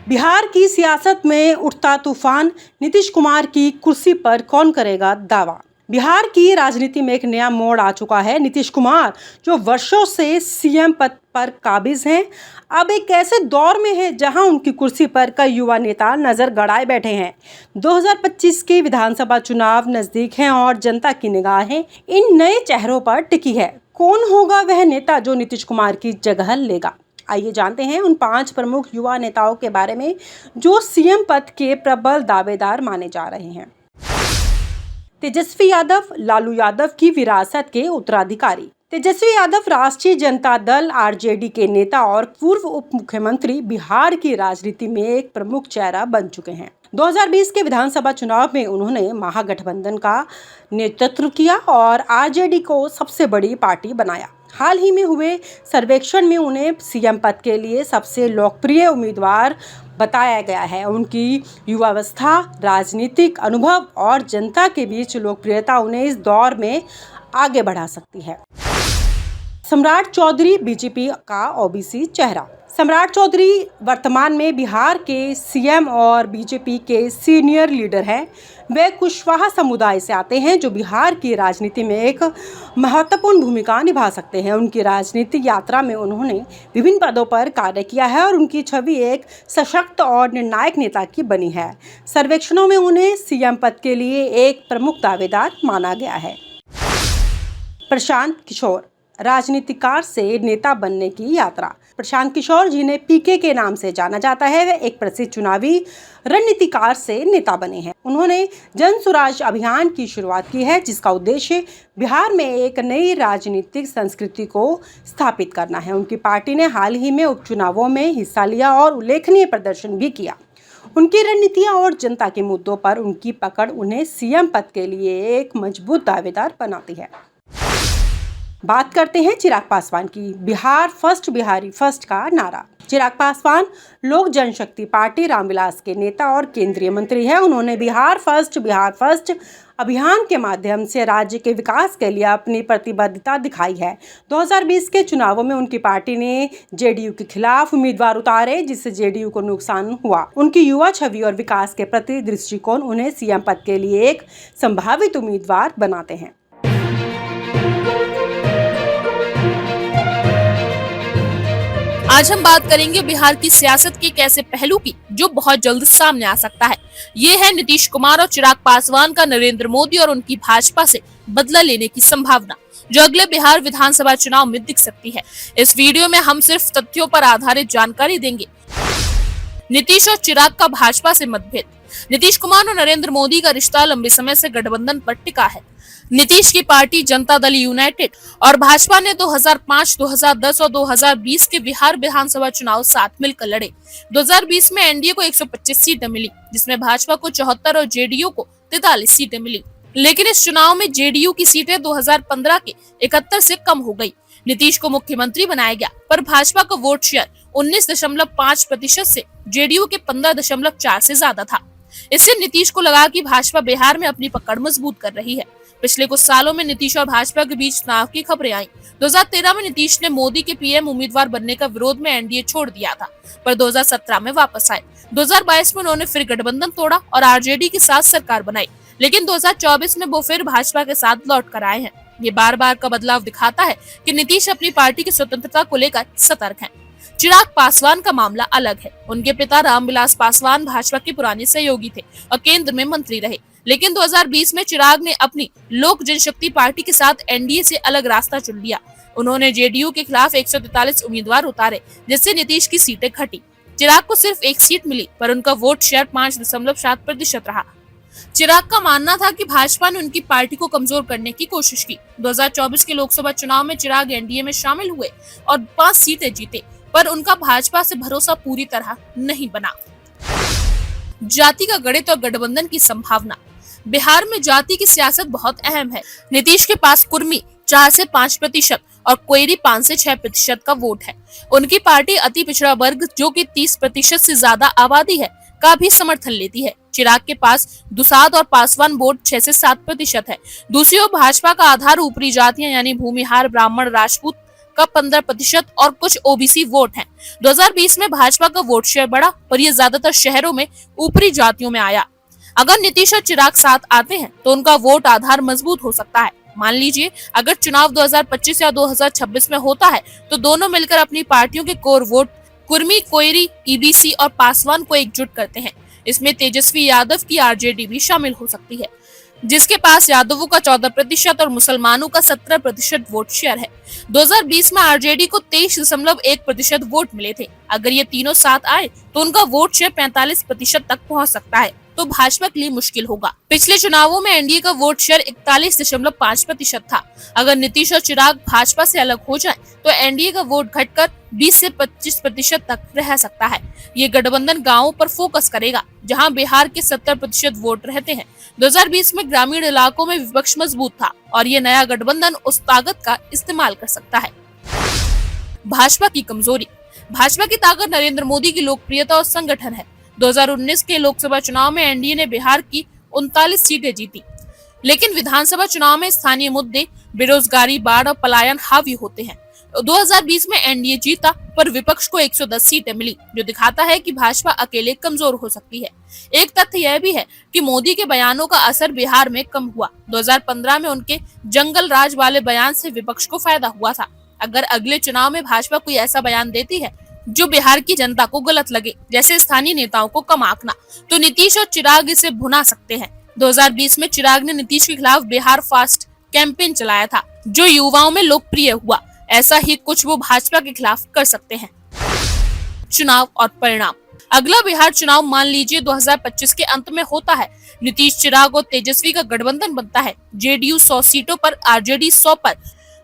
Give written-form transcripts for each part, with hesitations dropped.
बिहार की सियासत में उठता तूफान, नीतीश कुमार की कुर्सी पर कौन करेगा दावा। बिहार की राजनीति में एक नया मोड़ आ चुका है। नीतीश कुमार जो वर्षों से सीएम पद पर काबिज हैं, अब एक ऐसे दौर में है जहां उनकी कुर्सी पर कई युवा नेता नजर गड़ाए बैठे हैं। 2025 के विधानसभा चुनाव नजदीक हैं और जनता की निगाहें इन नए चेहरों पर टिकी है। कौन होगा वह नेता जो नीतीश कुमार की जगह लेगा? आइए जानते हैं उन 5 प्रमुख युवा नेताओं के बारे में जो सीएम पद के प्रबल दावेदार माने जा रहे हैं। तेजस्वी यादव, लालू यादव की विरासत के उत्तराधिकारी। तेजस्वी यादव राष्ट्रीय जनता दल आरजेडी के नेता और पूर्व उप मुख्यमंत्री बिहार की राजनीति में एक प्रमुख चेहरा बन चुके हैं। 2020 के विधानसभा चुनाव में उन्होंने महागठबंधन का नेतृत्व किया और आरजेडी को सबसे बड़ी पार्टी बनाया। हाल ही में हुए सर्वेक्षण में उन्हें सीएम पद के लिए सबसे लोकप्रिय उम्मीदवार बताया गया है। उनकी युवावस्था, राजनीतिक अनुभव और जनता के बीच लोकप्रियता उन्हें इस दौर में आगे बढ़ा सकती है। सम्राट चौधरी बीजेपी का ओबीसी चेहरा। सम्राट चौधरी वर्तमान में बिहार के सीएम और बीजेपी के सीनियर लीडर हैं। वे कुशवाहा समुदाय से आते हैं जो बिहार की राजनीति में एक महत्वपूर्ण भूमिका निभा सकते हैं। उनकी राजनीतिक यात्रा में उन्होंने विभिन्न पदों पर कार्य किया है और उनकी छवि एक सशक्त और निर्णायक नेता की बनी है। सर्वेक्षणों में उन्हें सीएम पद के लिए एक प्रमुख दावेदार माना गया है। प्रशांत किशोर, राजनीतिकार से नेता बनने की यात्रा। प्रशांत किशोर, जिन्हें पीके के नाम से जाना जाता है, वे एक प्रसिद्ध चुनावी रणनीतिकार से नेता बने हैं। उन्होंने जन स्वराज अभियान की शुरुआत की है, जिसका उद्देश्य बिहार में एक नई राजनीतिक संस्कृति को स्थापित करना है। उनकी पार्टी ने हाल ही में उपचुनावों में हिस्सा लिया और उल्लेखनीय प्रदर्शन भी किया। उनकी रणनीतियां और जनता के मुद्दों पर उनकी पकड़ उन्हें सीएम पद के लिए एक मजबूत दावेदार बनाती है। बात करते हैं चिराग पासवान की। बिहार फर्स्ट, बिहारी फर्स्ट का नारा। चिराग पासवान लोक जनशक्ति पार्टी रामविलास के नेता और केंद्रीय मंत्री हैं। उन्होंने बिहार फर्स्ट अभियान के माध्यम से राज्य के विकास के लिए अपनी प्रतिबद्धता दिखाई है। 2020 के चुनावों में उनकी पार्टी ने जेडीयू के खिलाफ उम्मीदवार उतारे, जिससे जेडीयू को नुकसान हुआ। उनकी युवा छवि और विकास के प्रति दृष्टिकोण उन्हें सीएम पद के लिए एक संभावित उम्मीदवार बनाते हैं। आज हम बात करेंगे बिहार की सियासत के एक ऐसे पहलू की जो बहुत जल्द सामने आ सकता है। ये है नीतीश कुमार और चिराग पासवान का नरेंद्र मोदी और उनकी भाजपा से बदला लेने की संभावना, जो अगले बिहार विधानसभा चुनाव में दिख सकती है। इस वीडियो में हम सिर्फ तथ्यों पर आधारित जानकारी देंगे। नीतीश और चिराग का भाजपा से मतभेद। नीतीश कुमार और नरेंद्र मोदी का रिश्ता लंबे समय से गठबंधन पर टिका है। नीतीश की पार्टी जनता दल यूनाइटेड और भाजपा ने 2005, 2010 और 2020 के बिहार विधानसभा चुनाव साथ मिलकर लड़े। 2020 में एनडीए को 125 सीटें मिली, जिसमें भाजपा को 74 और जेडीयू को 43 सीटें मिली। लेकिन इस चुनाव में जेडीयू की सीटें 2015 के 71 से कम हो गई। नीतीश को मुख्यमंत्री बनाया गया, पर भाजपा का वोट शेयर 19.5% से जेडीयू के 15.4 से ज्यादा था। इससे नीतीश को लगा कि भाजपा बिहार में अपनी पकड़ मजबूत कर रही है। पिछले कुछ सालों में नीतीश और भाजपा के बीच तनाव की खबरें आईं। 2013 में नीतीश ने मोदी के पीएम उम्मीदवार बनने का विरोध में एनडीए छोड़ दिया था, पर 2017 में वापस आए। 2022 में उन्होंने फिर गठबंधन तोड़ा और आरजेडी के साथ सरकार बनाई, लेकिन 2024 में वो फिर भाजपा के साथ लौट कर आए हैं। ये बार बार का बदलाव दिखाता है कि नीतीश अपनी पार्टी की स्वतंत्रता को लेकर सतर्क हैं। चिराग पासवान का मामला अलग है। उनके पिता रामविलास पासवान भाजपा के पुराने सहयोगी थे और केंद्र में मंत्री रहे, लेकिन 2020 में चिराग ने अपनी लोक जनशक्ति पार्टी के साथ एनडीए से अलग रास्ता चुन लिया। उन्होंने जेडीयू के खिलाफ 143 उम्मीदवार उतारे, जिससे नीतीश की सीटें घटी। चिराग को सिर्फ एक सीट मिली, पर उनका वोट शेयर 5.7% रहा। चिराग का मानना था कि भाजपा ने उनकी पार्टी को कमजोर करने की कोशिश की। 2024 के लोकसभा चुनाव में चिराग एनडीए में शामिल हुए और 5 सीटें जीते, पर उनका भाजपा से भरोसा पूरी तरह नहीं बना। जाति का गणित और गठबंधन की संभावना। बिहार में जाति की सियासत बहुत अहम है। नीतीश के पास कुर्मी 4 से 5% और कोयरी 5 से 6% का वोट है। उनकी पार्टी अति पिछड़ा वर्ग, जो कि 30% से ज्यादा आबादी है, का भी समर्थन लेती है। चिराग के पास दुसाद और पासवान वोट 6 से 7% है। दूसरी ओर भाजपा का आधार ऊपरी जातियां यानी भूमिहार, ब्राह्मण, राजपूत का 15% और कुछ ओबीसी वोट हैं। 2020 में भाजपा का वोट शेयर बढ़ा और ये ज्यादातर शहरों में ऊपरी जातियों में आया। अगर नीतीश और चिराग साथ आते हैं तो उनका वोट आधार मजबूत हो सकता है। मान लीजिए अगर चुनाव 2025 या 2026 में होता है तो दोनों मिलकर अपनी पार्टियों के core vote Kurmi, Koeri, EBC और पासवान को एकजुट करते हैं। इसमें तेजस्वी यादव की आरजेडी भी शामिल हो सकती है, जिसके पास यादवों का 14% और मुसलमानों का 17% वोट शेयर है। 2020 में आरजेडी को 23.1% वोट मिले थे। अगर ये तीनों साथ आए तो उनका वोट शेयर 45% तक पहुंच सकता है, तो भाजपा के लिए मुश्किल होगा। पिछले चुनावों में एनडीए का वोट शेयर 41.5% था। अगर नीतीश और चिराग भाजपा से अलग हो जाएं, तो एनडीए का वोट घटकर 20 से 25% तक रह सकता है। ये गठबंधन गांवों पर फोकस करेगा, जहां बिहार के 70% वोट रहते हैं। 2020 में ग्रामीण इलाकों में विपक्ष मजबूत था और ये नया गठबंधन उस ताकत का इस्तेमाल कर सकता है। भाजपा की कमजोरी। भाजपा की ताकत नरेंद्र मोदी की लोकप्रियता और संगठन है। 2019 के लोकसभा चुनाव में एनडीए ने बिहार की 39 सीटें जीती, लेकिन विधानसभा चुनाव में स्थानीय मुद्दे, बेरोजगारी, बाढ़ और पलायन हावी होते हैं। 2020 में एनडीए जीता पर विपक्ष को 110 सीटें मिली, जो दिखाता है कि भाजपा अकेले कमजोर हो सकती है। एक तथ्य यह भी है कि मोदी के बयानों का असर बिहार में कम हुआ। 2015 में उनके जंगल राज वाले बयान से विपक्ष को फायदा हुआ था। अगर अगले चुनाव में भाजपा कोई ऐसा बयान देती है जो बिहार की जनता को गलत लगे, जैसे स्थानीय नेताओं को कम आंकना, तो नीतीश और चिराग इसे भुना सकते हैं। 2020 में चिराग ने नीतीश के खिलाफ बिहार फास्ट कैंपेन चलाया था, जो युवाओं में लोकप्रिय हुआ। ऐसा ही कुछ वो भाजपा के खिलाफ कर सकते हैं। चुनाव और परिणाम। अगला बिहार चुनाव मान लीजिए 2025 के अंत में होता है। नीतीश, चिराग और तेजस्वी का गठबंधन बनता है। जेडीयू 100 सीटों पर, आरजेडी 100 पर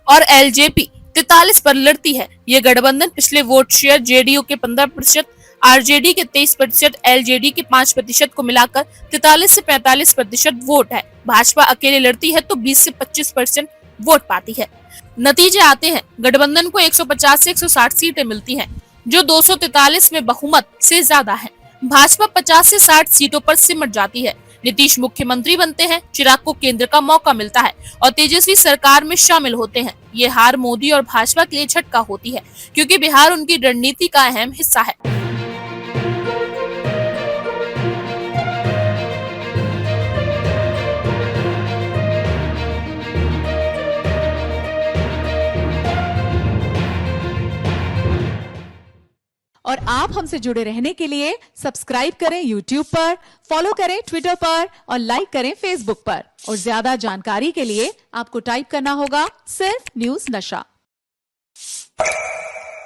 और एलजेपी 43 पर लड़ती है। ये गठबंधन पिछले वोट शेयर जेडीयू के 15%, आरजेडी के 23%, एलजेडी के 5% को मिलाकर 43 से 45% वोट है। भाजपा अकेले लड़ती है तो 20 से 25% वोट पाती है। नतीजे आते हैं। गठबंधन को 150 से 160 सीटें मिलती हैं, जो 243 में बहुमत से ज्यादा है। भाजपा 50 से 60 सीटों पर सिमट जाती है। नीतीश मुख्यमंत्री बनते हैं, चिराग को केंद्र का मौका मिलता है और तेजस्वी सरकार में शामिल होते हैं। ये हार मोदी और भाजपा के लिए झटका होती है, क्योंकि बिहार उनकी रणनीति का अहम हिस्सा है। और आप हमसे जुड़े रहने के लिए सब्सक्राइब करें YouTube पर, फॉलो करें Twitter पर और लाइक करें Facebook पर। और ज्यादा जानकारी के लिए आपको टाइप करना होगा सिर्फ न्यूज़ नशा।